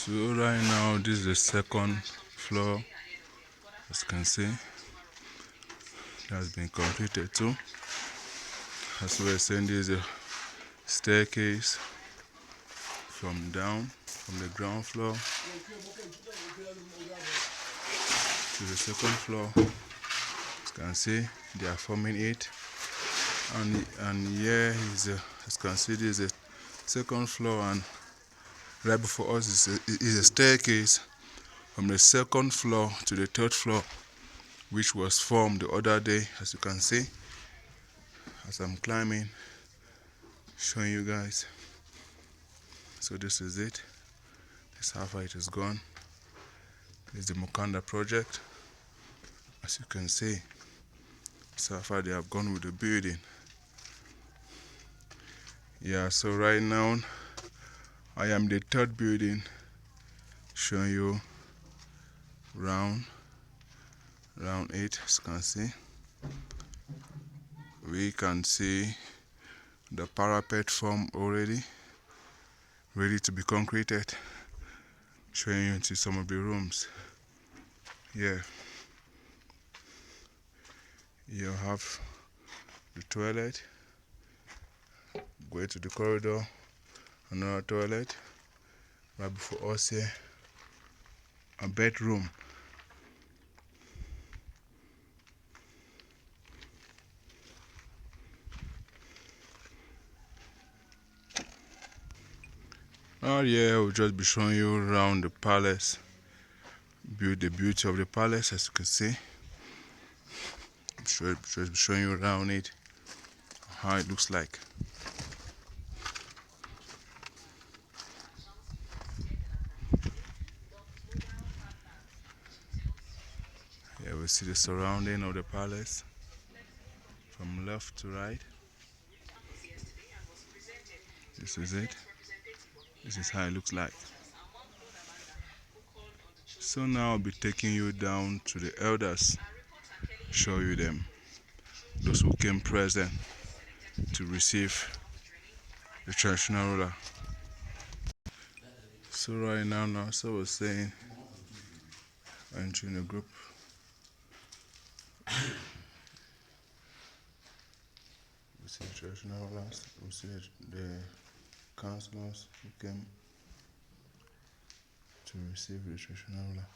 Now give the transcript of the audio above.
So right now this is the second floor. As you can see, it has been completed too. As we were saying, this is a staircase from the ground floor to the second floor. As you can see, they are forming it, and here is as you can see, this is the second floor, and right before us is a staircase from the second floor to the third floor, which was formed the other day. As you can see, as I'm climbing, showing you guys. So this is it. This is how far it has gone. This is the Mukanda project. As you can see, so far they have gone with the building. Yeah, so right now I am the third building, showing you round 8. As you can see, we can see the parapet form already, ready to be concreted. Showing you into some of the rooms. Yeah, you have the toilet, going to the corridor, another toilet. Right before us here, a bedroom. Out here, we'll just be showing you around the palace. The beauty of the palace, as you can see. Just be showing you around it, how it looks like. Here we see the surrounding of the palace from left to right. This is it. This is how it looks like. So now I'll be taking you down to the elders, show you them, those who came present to receive the traditional ruler. So right now, so we're saying, entering the group. We see the traditional rulers, we see the councillors who came to receive the traditional ruler.